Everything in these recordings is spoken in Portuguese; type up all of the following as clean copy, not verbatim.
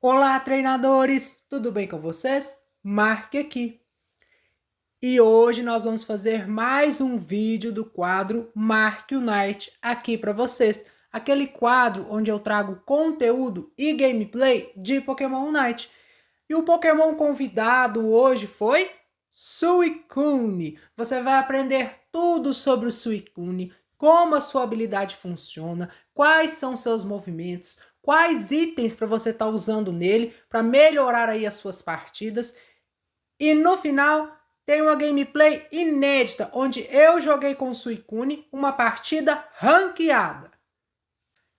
Olá, treinadores! Tudo bem com vocês? Marque aqui. E hoje nós vamos fazer mais um vídeo do quadro Marque Unite aqui para vocês. Aquele quadro onde eu trago conteúdo e gameplay de Pokémon Unite. E o Pokémon convidado hoje foi Suicune. Você vai aprender tudo sobre o Suicune, como a sua habilidade funciona, quais são seus movimentos, quais itens para você estar usando nele para melhorar aí as suas partidas. E no final tem uma gameplay inédita, onde eu joguei com o Suicune uma partida ranqueada.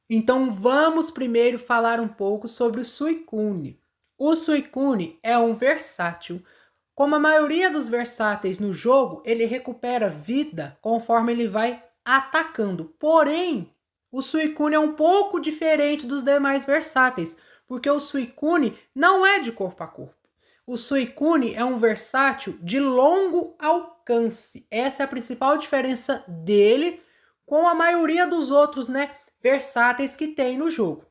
Então vamos primeiro falar um pouco sobre o Suicune. O Suicune é um versátil. Como a maioria dos versáteis no jogo, ele recupera vida conforme ele vai atacando. Porém, o Suicune é um pouco diferente dos demais versáteis, porque o Suicune não é de corpo a corpo. O Suicune é um versátil de longo alcance. Essa é a principal diferença dele com a maioria dos outros, versáteis que tem no jogo.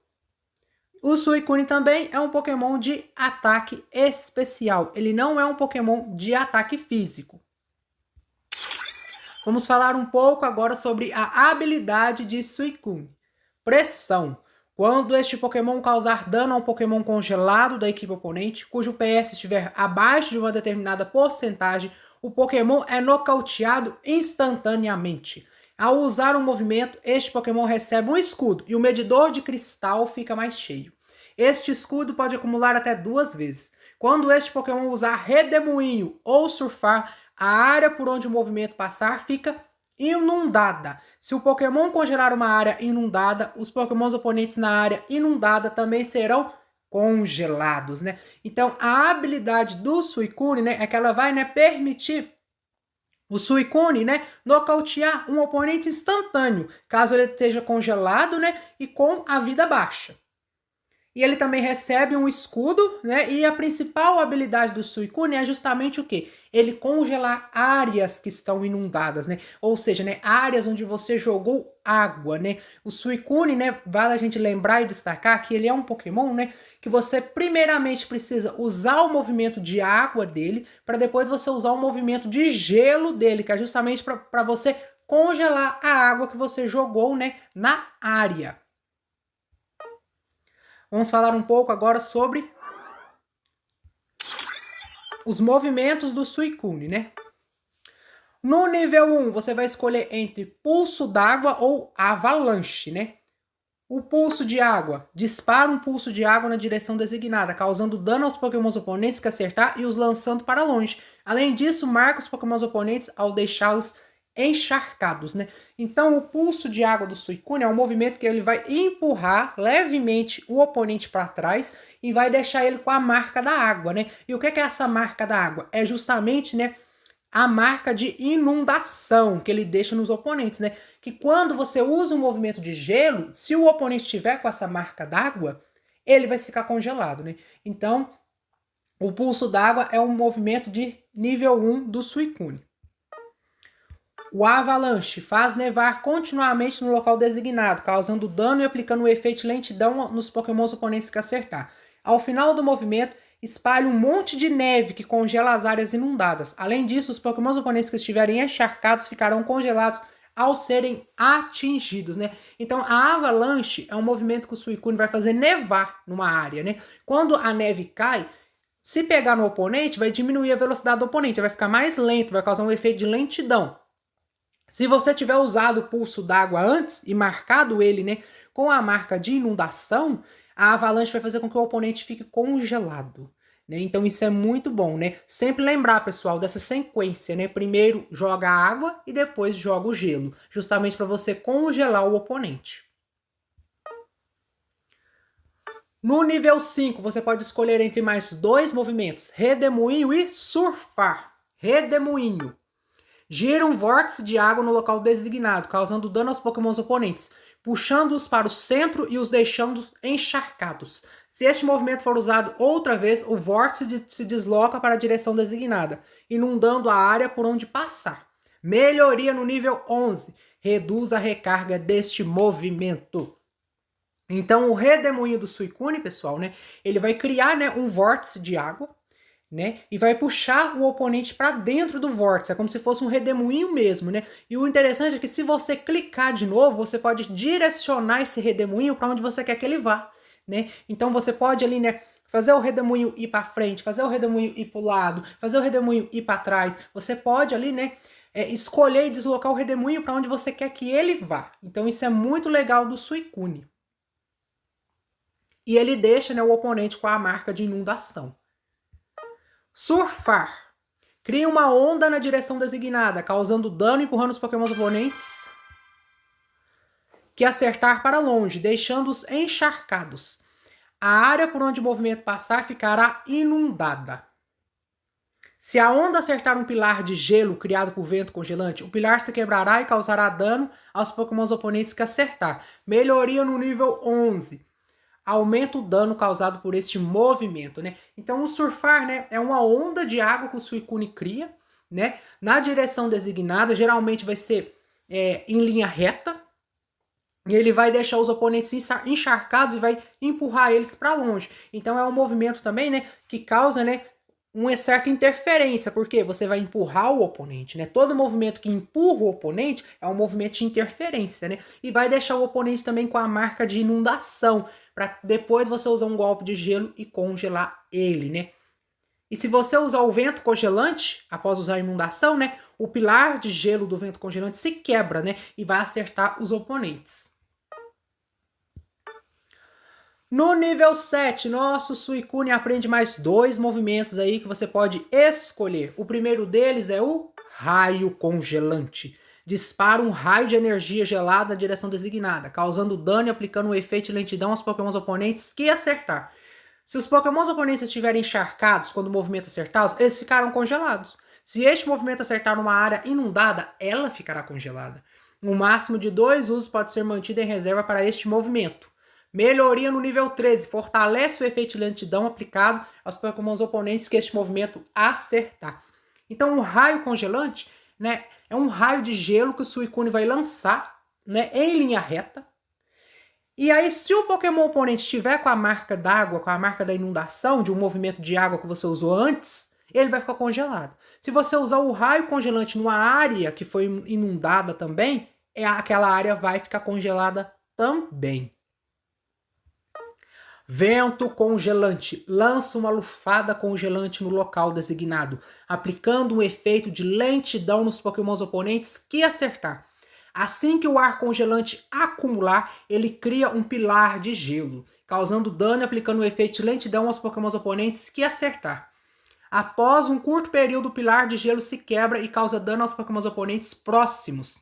O Suicune também é um Pokémon de ataque especial. Ele não é um Pokémon de ataque físico. Vamos falar um pouco agora sobre a habilidade de Suicune. Pressão. Quando este Pokémon causar dano a um Pokémon congelado da equipe oponente, cujo PS estiver abaixo de uma determinada porcentagem, o Pokémon é nocauteado instantaneamente. Ao usar um movimento, este Pokémon recebe um escudo e o medidor de cristal fica mais cheio. Este escudo pode acumular até 2 vezes. Quando este Pokémon usar Redemoinho ou Surfar, a área por onde o movimento passar fica inundada. Se o Pokémon congelar uma área inundada, os Pokémons oponentes na área inundada também serão congelados, Então, a habilidade do Suicune, é que ela vai, permitir o Suicune, nocautear um oponente instantâneo, caso ele esteja congelado, e com a vida baixa. E ele também recebe um escudo, E a principal habilidade do Suicune é justamente o quê? Ele congelar áreas que estão inundadas, Ou seja, áreas onde você jogou água, O Suicune, vale a gente lembrar e destacar que ele é um Pokémon, que você primeiramente precisa usar o movimento de água dele, para depois você usar o movimento de gelo dele, que é justamente para você congelar a água que você jogou, na área. Vamos falar um pouco agora sobre os movimentos do Suicune, No nível 1, você vai escolher entre pulso d'água ou avalanche, O pulso de água dispara um pulso de água na direção designada, causando dano aos Pokémons oponentes que acertar e os lançando para longe. Além disso, marca os Pokémons oponentes ao deixá-los encharcados, Então, o pulso de água do Suicune é um movimento que ele vai empurrar levemente o oponente para trás e vai deixar ele com a marca da água, E o que é essa marca da água? É justamente, a marca de inundação que ele deixa nos oponentes, Que quando você usa um movimento de gelo, se o oponente estiver com essa marca d'água, ele vai ficar congelado, Então, o pulso d'água é um movimento de nível 1 do Suicune. O avalanche faz nevar continuamente no local designado, causando dano e aplicando o efeito lentidão nos Pokémons oponentes que acertar. Ao final do movimento, espalha um monte de neve que congela as áreas inundadas. Além disso, os Pokémons oponentes que estiverem encharcados ficarão congelados ao serem atingidos, Então, a avalanche é um movimento que o Suicune vai fazer nevar numa área, Quando a neve cai, se pegar no oponente, vai diminuir a velocidade do oponente, vai ficar mais lento, vai causar um efeito de lentidão. Se você tiver usado o pulso d'água antes e marcado ele, com a marca de inundação, a avalanche vai fazer com que o oponente fique congelado, Então isso é muito bom, Sempre lembrar, pessoal, dessa sequência, Primeiro joga a água e depois joga o gelo, justamente para você congelar o oponente. No nível 5, você pode escolher entre mais 2 movimentos, Redemoinho e Surfar. Redemoinho. Gira um vórtice de água no local designado, causando dano aos Pokémons oponentes, puxando-os para o centro e os deixando encharcados. Se este movimento for usado outra vez, o vórtice se desloca para a direção designada, inundando a área por onde passar. Melhoria no nível 11. Reduz a recarga deste movimento. Então o redemoinho do Suicune, pessoal, né, ele vai criar, né, um vórtice de água, né, e vai puxar o oponente para dentro do vórtice, é como se fosse um redemoinho mesmo, né? E o interessante é que se você clicar de novo, você pode direcionar esse redemoinho para onde você quer que ele vá, né? Então você pode ali, né, fazer o redemoinho ir para frente, fazer o redemoinho ir para o lado, fazer o redemoinho ir para trás. Você pode ali, né, escolher e deslocar o redemoinho para onde você quer que ele vá. Então isso é muito legal do Suicune. E ele deixa, né, o oponente com a marca de inundação. Surfar. Cria uma onda na direção designada, causando dano e empurrando os pokémons oponentes que acertar para longe, deixando-os encharcados. A área por onde o movimento passar ficará inundada. Se a onda acertar um pilar de gelo criado por vento congelante, o pilar se quebrará e causará dano aos pokémons oponentes que acertar. Melhoria no nível 11. Aumenta o dano causado por este movimento, né? Então o surfar, né, é uma onda de água que o Suicune cria, né? Na direção designada, geralmente vai ser em linha reta, e ele vai deixar os oponentes encharcados e vai empurrar eles para longe. Então é um movimento também, né, que causa, né, uma certa interferência, porque você vai empurrar o oponente, né? Todo movimento que empurra o oponente é um movimento de interferência, né? E vai deixar o oponente também com a marca de inundação, para depois você usar um golpe de gelo e congelar ele, né? E se você usar o vento congelante, após usar a inundação, né? O pilar de gelo do vento congelante se quebra, né? E vai acertar os oponentes. No nível 7, nosso Suicune aprende mais 2 movimentos aí que você pode escolher. O primeiro deles é o Raio Congelante. Dispara um raio de energia gelada na direção designada, causando dano e aplicando um efeito de lentidão aos pokémons oponentes que acertar. Se os pokémons oponentes estiverem encharcados quando o movimento acertá-los, eles ficarão congelados. Se este movimento acertar numa área inundada, ela ficará congelada. Um máximo de 2 usos pode ser mantido em reserva para este movimento. Melhoria no nível 13. Fortalece o efeito de lentidão aplicado aos pokémons oponentes que este movimento acertar. Então, o raio congelante, né, é um raio de gelo que o Suicune vai lançar, né, em linha reta. E aí, se o Pokémon oponente estiver com a marca d'água, com a marca da inundação, de um movimento de água que você usou antes, ele vai ficar congelado. Se você usar o raio congelante numa área que foi inundada também, aquela área vai ficar congelada também. Vento congelante. Lança uma lufada congelante no local designado, aplicando um efeito de lentidão nos pokémons oponentes que acertar. Assim que o ar congelante acumular, ele cria um pilar de gelo, causando dano e aplicando um efeito de lentidão aos pokémons oponentes que acertar. Após um curto período, o pilar de gelo se quebra e causa dano aos pokémons oponentes próximos.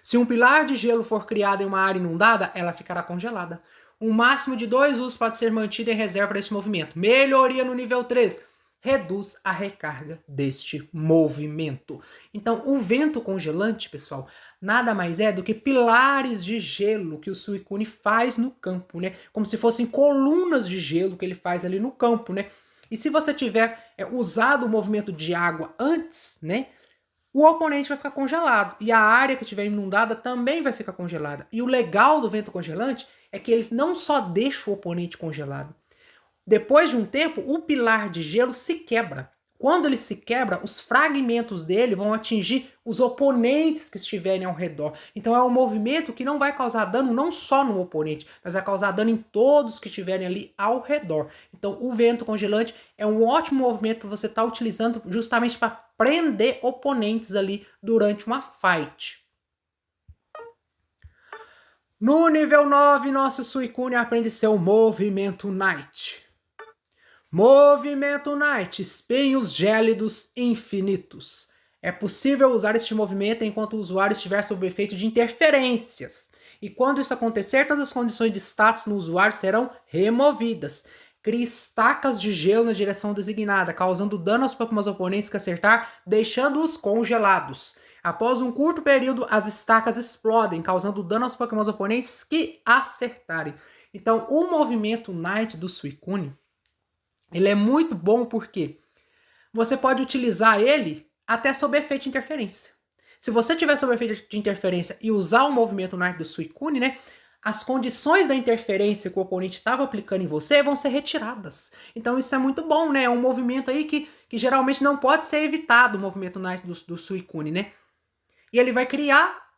Se um pilar de gelo for criado em uma área inundada, ela ficará congelada. Um máximo de 2 usos pode ser mantido em reserva para este movimento. Melhoria no nível 3. Reduz a recarga deste movimento. Então, o vento congelante, pessoal, nada mais é do que pilares de gelo que o Suicune faz no campo, né? Como se fossem colunas de gelo que ele faz ali no campo, né? E se você tiver usado o movimento de água antes, né? O oponente vai ficar congelado. E a área que estiver inundada também vai ficar congelada. E o legal do vento congelante é que ele não só deixa o oponente congelado. Depois de um tempo, o pilar de gelo se quebra. Quando ele se quebra, os fragmentos dele vão atingir os oponentes que estiverem ao redor. Então é um movimento que não vai causar dano não só no oponente, mas vai causar dano em todos que estiverem ali ao redor. Então o vento congelante é um ótimo movimento para você estar utilizando justamente para prender oponentes ali durante uma fight. No nível 9, nosso Suicune aprende seu Movimento Night. Movimento Night, espinhos gélidos infinitos. É possível usar este movimento enquanto o usuário estiver sob o efeito de interferências. E quando isso acontecer, todas as condições de status no usuário serão removidas. Crie estacas de gelo na direção designada, causando dano aos Pokémon oponentes que acertar, deixando-os congelados. Após um curto período, as estacas explodem, causando dano aos Pokémon oponentes que acertarem. Então, o movimento Night do Suicune, ele é muito bom porque você pode utilizar ele até sob efeito de interferência. Se você tiver sob efeito de interferência e usar o movimento Night do Suicune, né, as condições da interferência que o oponente estava aplicando em você vão ser retiradas. Então isso é muito bom, né? É um movimento aí que geralmente não pode ser evitado, o movimento Knight do Suicune, né? E ele vai criar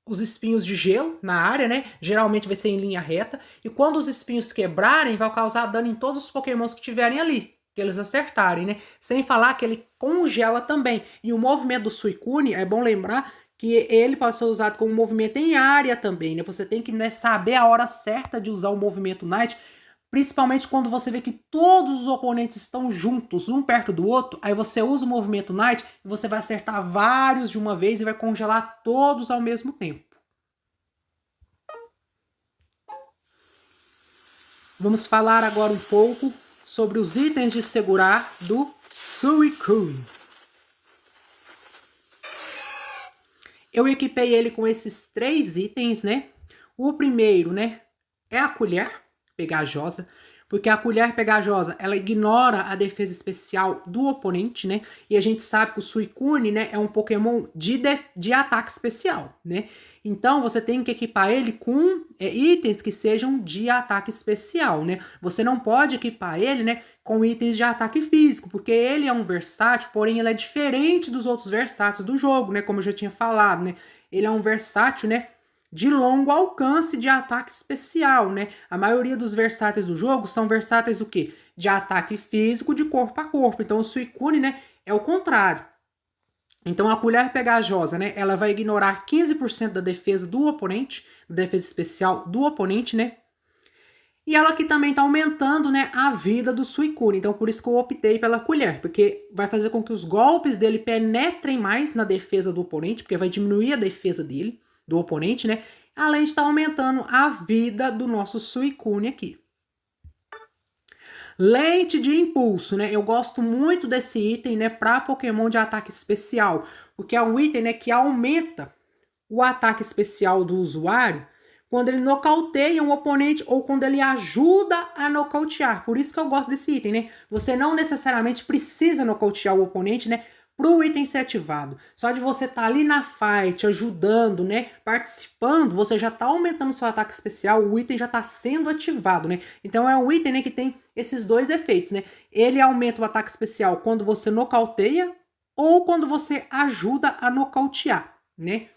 os espinhos de gelo na área, né? Geralmente vai ser em linha reta. E quando os espinhos quebrarem, vai causar dano em todos os pokémons que tiverem ali, que eles acertarem, né? Sem falar que ele congela também. E o movimento do Suicune, é bom lembrar que ele pode ser usado como movimento em área também, né? Você tem que, né, saber a hora certa de usar o movimento Knight, principalmente quando você vê que todos os oponentes estão juntos, um perto do outro, aí você usa o movimento Knight e você vai acertar vários de uma vez e vai congelar todos ao mesmo tempo. Vamos falar agora um pouco sobre os itens de segurar do Suicune. Eu equipei ele com esses 3 itens, né? O primeiro, né, é a colher pegajosa, porque a colher pegajosa, ela ignora a defesa especial do oponente, né? E a gente sabe que o Suicune, né, é um Pokémon de ataque especial, né? Então, você tem que equipar ele com itens que sejam de ataque especial, né? Você não pode equipar ele, né, com itens de ataque físico, porque ele é um versátil, porém ele é diferente dos outros versáteis do jogo, né? Como eu já tinha falado, né? Ele é um versátil, né, de longo alcance de ataque especial, né? A maioria dos versáteis do jogo são versáteis o quê? De ataque físico, de corpo a corpo. Então o Suicune, né, é o contrário. Então a colher pegajosa, né, ela vai ignorar 15% da defesa do oponente, da defesa especial do oponente, né? E ela aqui também tá aumentando, né, a vida do Suicune. Então por isso que eu optei pela colher, porque vai fazer com que os golpes dele penetrem mais na defesa do oponente, porque vai diminuir a defesa dele, do oponente, né? Além de estar aumentando a vida do nosso Suicune aqui. Lente de impulso, né? Eu gosto muito desse item, né, para Pokémon de ataque especial, porque é um item, né, que aumenta o ataque especial do usuário quando ele nocauteia um oponente ou quando ele ajuda a nocautear. Por isso que eu gosto desse item, né? Você não necessariamente precisa nocautear o oponente, né, para o item ser ativado. Só de você estar ali na fight, ajudando, né, participando, você já está aumentando seu ataque especial, o item já está sendo ativado, né? Então é um item, né, que tem esses dois efeitos, né? Ele aumenta o ataque especial quando você nocauteia ou quando você ajuda a nocautear, né?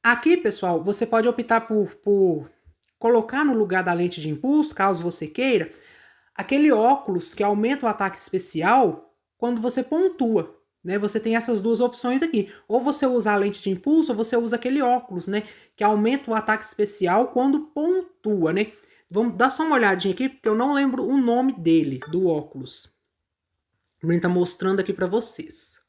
Aqui, pessoal, você pode optar por colocar no lugar da lente de impulso, caso você queira, aquele óculos que aumenta o ataque especial quando você pontua, né? Você tem essas duas opções aqui. Ou você usa a lente de impulso, ou você usa aquele óculos, né, que aumenta o ataque especial quando pontua, né? Vamos dar só uma olhadinha aqui, porque eu não lembro o nome dele, do óculos. Ele tá mostrando aqui para vocês.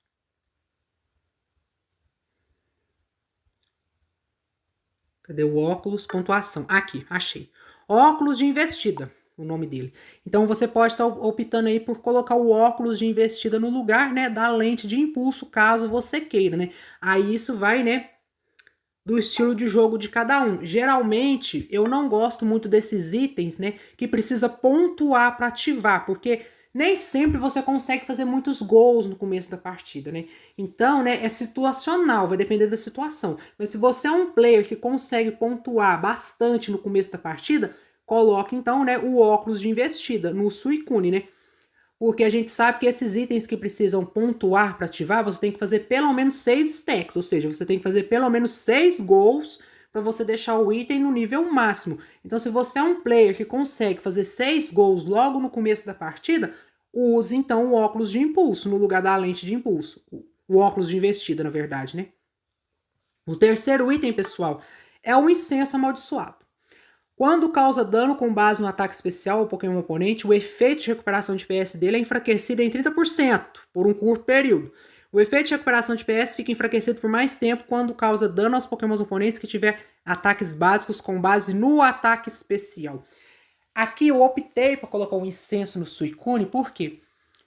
Cadê o óculos? Pontuação. Aqui, achei. Óculos de investida, o nome dele. Então você pode estar optando aí por colocar o óculos de investida no lugar, né, da lente de impulso, caso você queira, né? Aí isso vai, né, do estilo de jogo de cada um. Geralmente, eu não gosto muito desses itens, né, que precisa pontuar para ativar, porque nem sempre você consegue fazer muitos gols no começo da partida, né? Então, né, é situacional, vai depender da situação. Mas se você é um player que consegue pontuar bastante no começo da partida, coloque então, né, o óculos de investida no Suicune, né? Porque a gente sabe que esses itens que precisam pontuar para ativar, você tem que fazer pelo menos 6 stacks, ou seja, você tem que fazer pelo menos 6 gols para você deixar o item no nível máximo. Então, se você é um player que consegue fazer 6 gols logo no começo da partida, use então o óculos de impulso no lugar da lente de impulso. O óculos de investida, na verdade, né? O terceiro item, pessoal, é o incenso amaldiçoado. Quando causa dano com base no ataque especial ao Pokémon oponente, o efeito de recuperação de PS dele é enfraquecido em 30% por um curto período. O efeito de recuperação de PS fica enfraquecido por mais tempo quando causa dano aos Pokémon oponentes que tiver ataques básicos com base no ataque especial. Aqui eu optei para colocar o incenso no Suicune, por quê?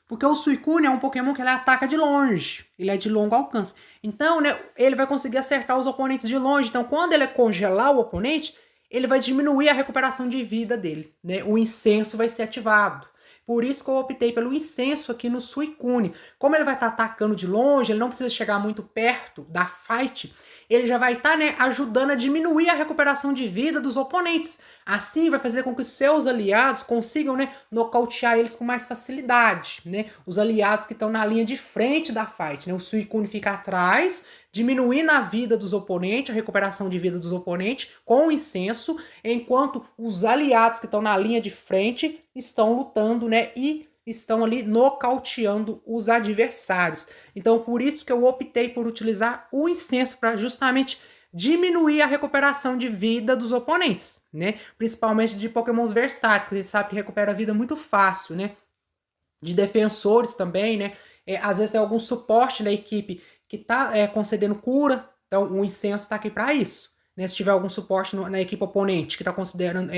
Porque o Suicune é um Pokémon que ele ataca de longe, ele é de longo alcance. Então, né, ele vai conseguir acertar os oponentes de longe. Então, quando ele congelar o oponente, ele vai diminuir a recuperação de vida dele, né? O incenso vai ser ativado. Por isso que eu optei pelo incenso aqui no Suicune. Como ele vai estar atacando de longe, ele não precisa chegar muito perto da fight, ele já vai estar, né, ajudando a diminuir a recuperação de vida dos oponentes. Assim, vai fazer com que os seus aliados consigam, né, nocautear eles com mais facilidade, né? Os aliados que estão na linha de frente da fight, né? O Suicune fica atrás, diminuindo a vida dos oponentes, a recuperação de vida dos oponentes com o incenso, enquanto os aliados que estão na linha de frente estão lutando, né, e estão ali nocauteando os adversários. Então, por isso que eu optei por utilizar o incenso para justamente diminuir a recuperação de vida dos oponentes, né? Principalmente de pokémons versáteis, que a gente sabe que recupera a vida muito fácil, né? De defensores também, né? Às vezes tem algum suporte da equipe que tá concedendo cura, então o incenso está aqui para isso, né? Se tiver algum suporte na equipe oponente que está considerando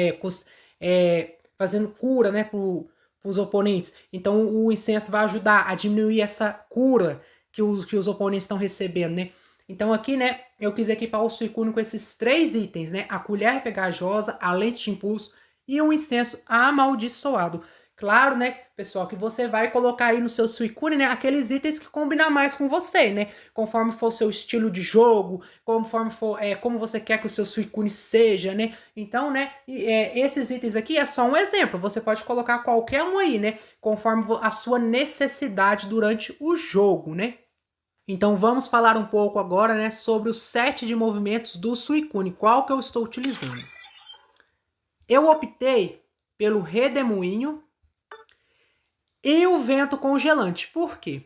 fazendo cura, né, para os oponentes, então o incenso vai ajudar a diminuir essa cura que os oponentes estão recebendo, né? Então aqui, né, eu quis equipar o Suicune com esses 3 itens, né? A colher pegajosa, a lente de impulso e o incenso amaldiçoado. Claro, né, pessoal, que você vai colocar aí no seu Suicune, né, aqueles itens que combinam mais com você, né? Conforme for o seu estilo de jogo, conforme for como você quer que o seu Suicune seja, né? Então, né, esses itens aqui é só um exemplo. Você pode colocar qualquer um aí, né? Conforme a sua necessidade durante o jogo, né? Então vamos falar um pouco agora, né, sobre o set de movimentos do Suicune. Qual que eu estou utilizando? Eu optei pelo Redemoinho e o Vento Congelante. Por quê?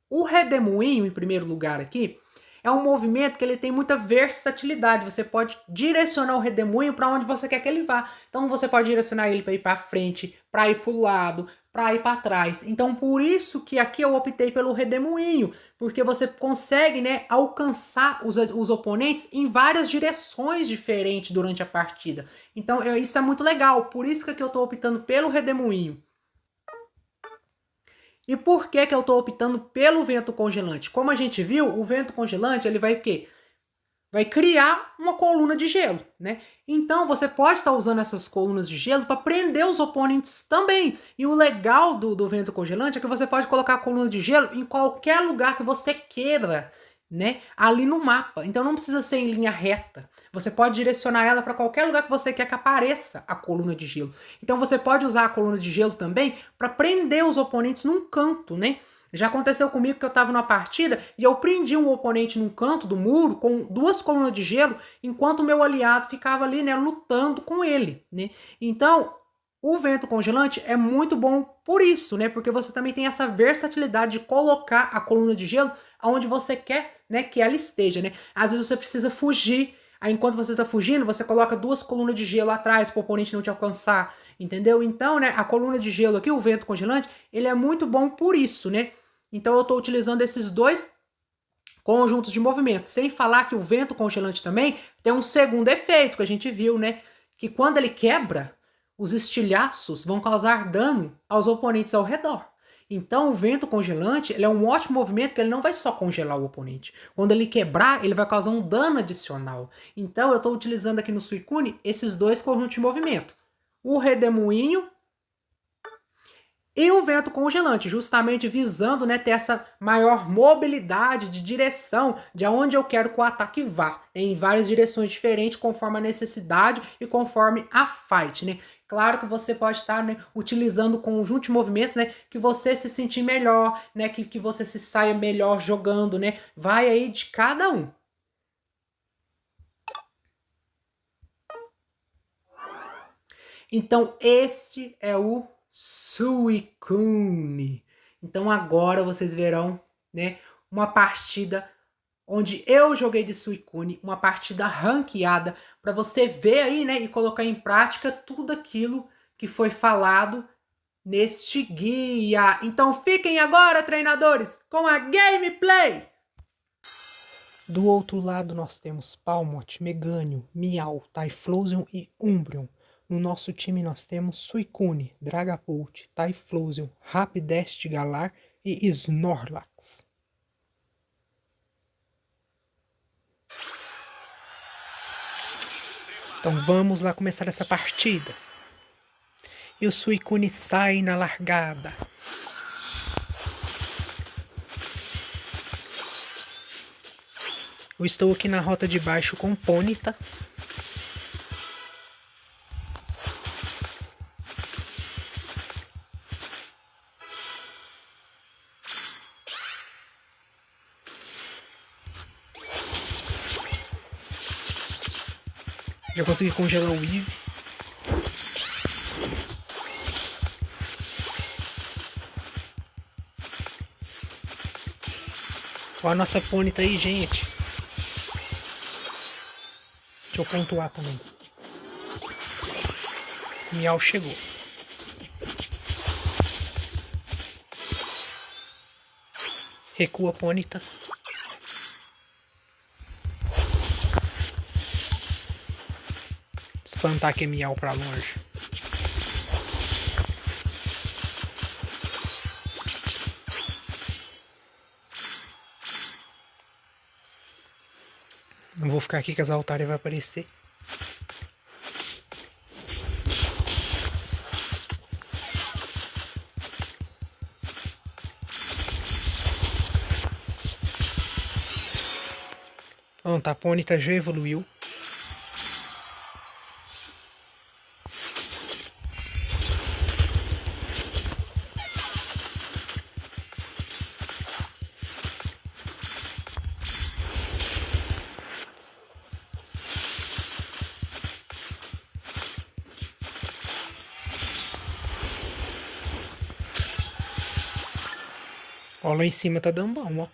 O Redemoinho, em primeiro lugar aqui, é um movimento que ele tem muita versatilidade. Você pode direcionar o Redemoinho para onde você quer que ele vá. Então você pode direcionar ele para ir para frente, para ir para o lado, para ir para trás. Então por isso que aqui eu optei pelo Redemoinho, porque você consegue, né, alcançar os oponentes em várias direções diferentes durante a partida. Então isso é muito legal, por isso que aqui eu estou optando pelo Redemoinho. E por que que eu estou optando pelo vento congelante? Como a gente viu, o vento congelante ele vai o quê? Vai criar uma coluna de gelo, né? Então você pode estar usando essas colunas de gelo para prender os oponentes também. E o legal do vento congelante é que você pode colocar a coluna de gelo em qualquer lugar que você queira, né? Ali no mapa. Então não precisa ser em linha reta. Você pode direcionar ela para qualquer lugar que você quer que apareça a coluna de gelo. Então você pode usar a coluna de gelo também para prender os oponentes num canto, né? Já aconteceu comigo que eu estava numa partida e eu prendi um oponente num canto do muro com 2 colunas de gelo, enquanto o meu aliado ficava ali, né, lutando com ele, né? Então, o vento congelante é muito bom por isso, né? Porque você também tem essa versatilidade de colocar a coluna de gelo aonde você quer, né, que ela esteja, né? Às vezes você precisa fugir, aí enquanto você está fugindo, você coloca 2 colunas de gelo atrás para o oponente não te alcançar, entendeu? Então, né, a coluna de gelo aqui, o vento congelante, ele é muito bom por isso, né? Então eu estou utilizando esses 2 conjuntos de movimentos, sem falar que o vento congelante também tem um segundo efeito que a gente viu, né? Que quando ele quebra, os estilhaços vão causar dano aos oponentes ao redor. Então o vento congelante ele é um ótimo movimento que ele não vai só congelar o oponente. Quando ele quebrar, ele vai causar um dano adicional. Então eu estou utilizando aqui no Suicune esses 2 conjuntos de movimento. O Redemoinho e o vento congelante, justamente visando, né, ter essa maior mobilidade de direção de onde eu quero que o ataque vá, em várias direções diferentes, conforme a necessidade e conforme a fight, né? Claro que você pode estar, né, utilizando o conjunto de movimentos, né, que você se sentir melhor, né, que você se saia melhor jogando, né? Vai aí de cada um. Então, este é o Suicune. Então agora vocês verão, né, uma partida onde eu joguei de Suicune, uma partida ranqueada, para você ver aí, né, e colocar em prática tudo aquilo que foi falado neste guia. Então fiquem agora, treinadores, com a gameplay! Do outro lado nós temos Palmot, Meganium, Miau, Typhlosion e Umbreon. No nosso time nós temos Suicune, Dragapult, Typhlosion, Rapidash Galar e Snorlax. Então vamos lá começar essa partida. E o Suicune sai na largada. Eu estou aqui na rota de baixo com Ponyta. Já consegui congelar o Eve. Olha a nossa Ponyta aí, gente. Deixa eu pontuar também. Miau chegou. Recua, Ponyta. Espantar aquele Miau pra longe. Não vou ficar aqui que as Altaria vai aparecer. Pronto, a Ponyta já evoluiu. Ó, lá em cima tá dando bom, ó.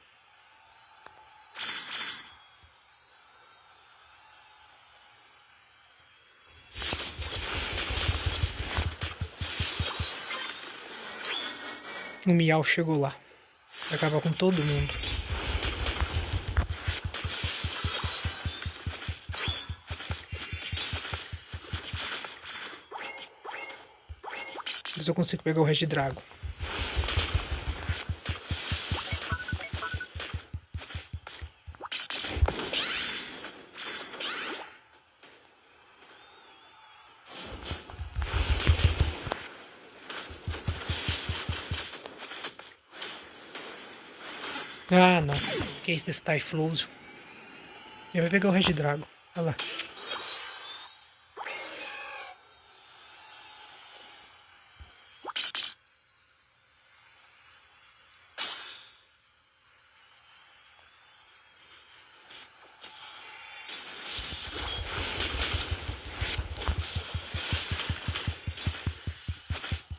O Miau chegou lá. Vai acabar com todo mundo. Mas eu consigo pegar o Regidrago. Ah, não. Que é esse desse Typhlosion? Ele vai pegar o Regidrago. Olha lá.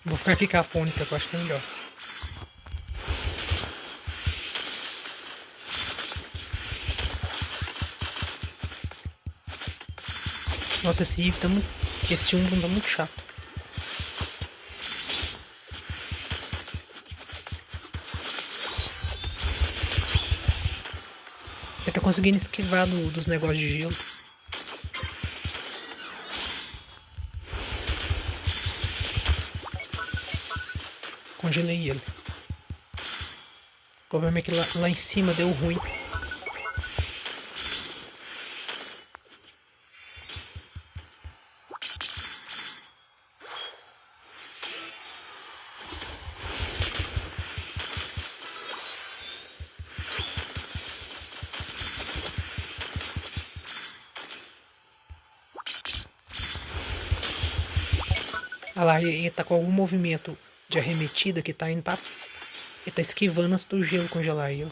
Vou ficar aqui com a Ponyta, que eu acho que é melhor. Nossa, esse Eve tá muito... Esse Umbreon tá muito chato. Ele tá conseguindo esquivar dos negócios de gelo. Congelei ele. O problema é que lá em cima deu ruim. Olha lá, ele tá com algum movimento de arremetida que tá indo pra... Ele tá esquivando antes do gelo congelar aí, ó.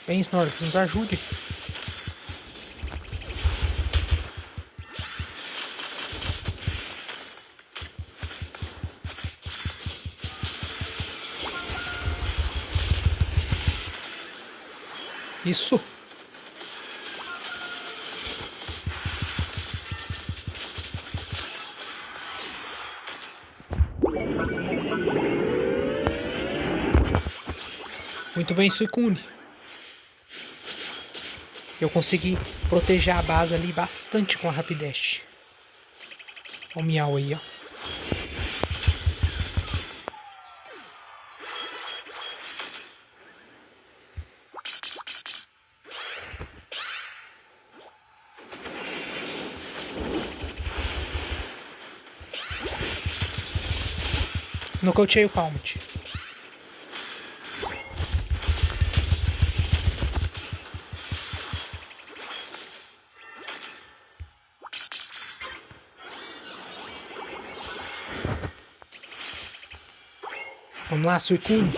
Bem, Snorlax, nos ajude. Isso. Muito bem, Suicune. Eu consegui proteger a base ali bastante com a Rapidash. Olha o Miau aí, ó. Nocauteei o Palmet. Vamos lá, Suicune.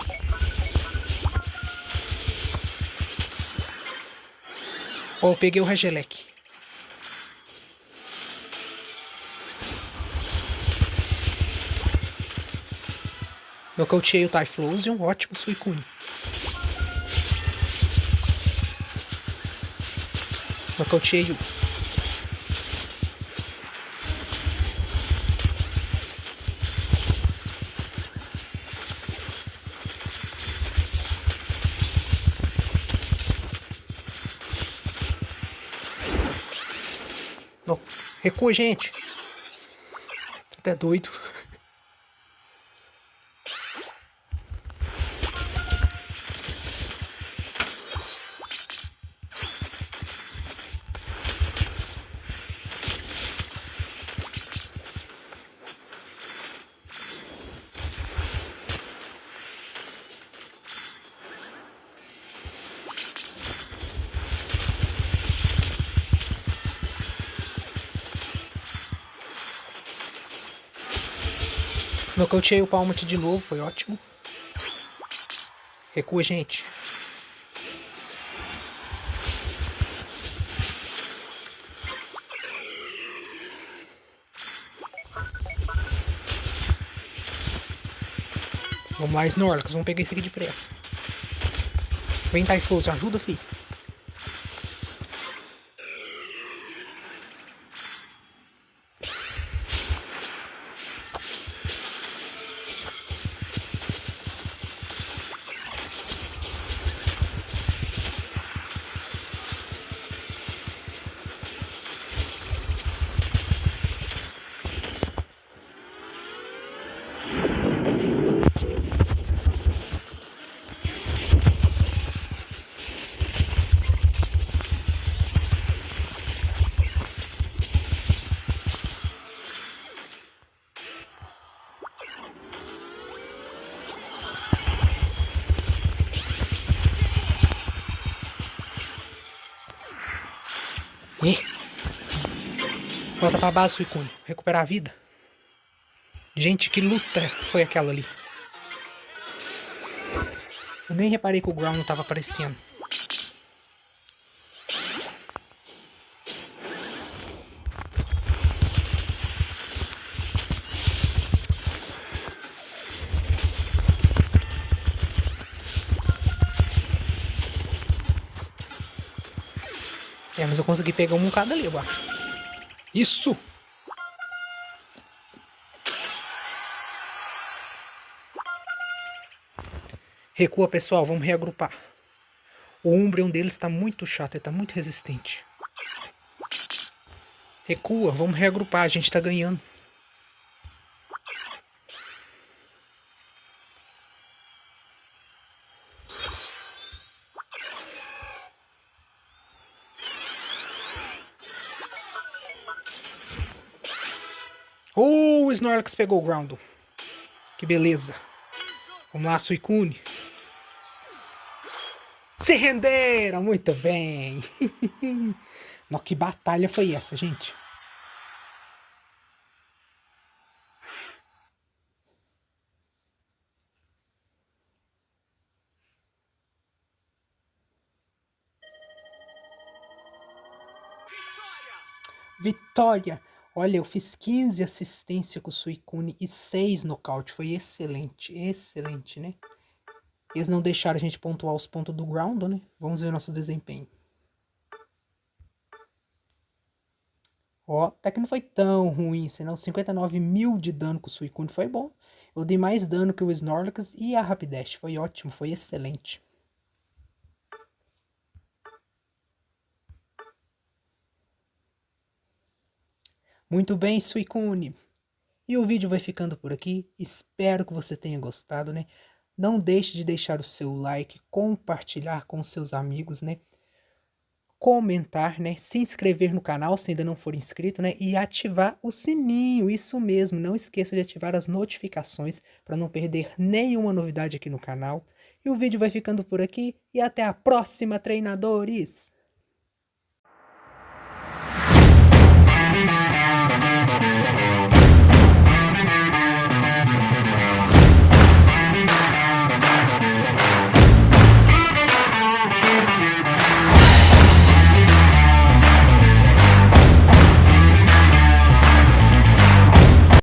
Ó, peguei o Regelec. Nocauteei o Typhlosion, ótimo Suicune. Nocauteei o... No... Recua, gente. Tô até doido. Nocauteei o Palmet de novo, foi ótimo. Recua, gente. Vamos lá, Snorlax, vamos pegar esse aqui depressa. Vem, Typhlosion, ajuda, filho. Volta pra base, Suicune. Recuperar a vida. Gente, que luta foi aquela ali. Eu nem reparei que o ground não tava aparecendo. É, mas eu consegui pegar um bocado ali, eu acho. Isso! Recua, pessoal, vamos reagrupar. O Umbreon deles está muito chato, ele está muito resistente. Recua, vamos reagrupar, a gente tá ganhando. O Snorlax pegou o Groundle. Que beleza. Vamos lá, Suicune. Se renderam, muito bem. Nossa, que batalha foi essa, gente? Vitória! Olha, eu fiz 15 assistência com o Suicune e 6 nocaute. Foi excelente, excelente, né? Eles não deixaram a gente pontuar os pontos do ground, né? Vamos ver o nosso desempenho. Ó, até que não foi tão ruim, senão 59 mil de dano com o Suicune foi bom. Eu dei mais dano que o Snorlax e a Rapidash. Foi ótimo, foi excelente. Muito bem, Suicune. E o vídeo vai ficando por aqui. Espero que você tenha gostado, né? Não deixe de deixar o seu like, compartilhar com seus amigos, né? comentar, né, se inscrever no canal se ainda não for inscrito, né, e ativar o sininho, isso mesmo, não esqueça de ativar as notificações para não perder nenhuma novidade aqui no canal. E o vídeo vai ficando por aqui e até a próxima, treinadores!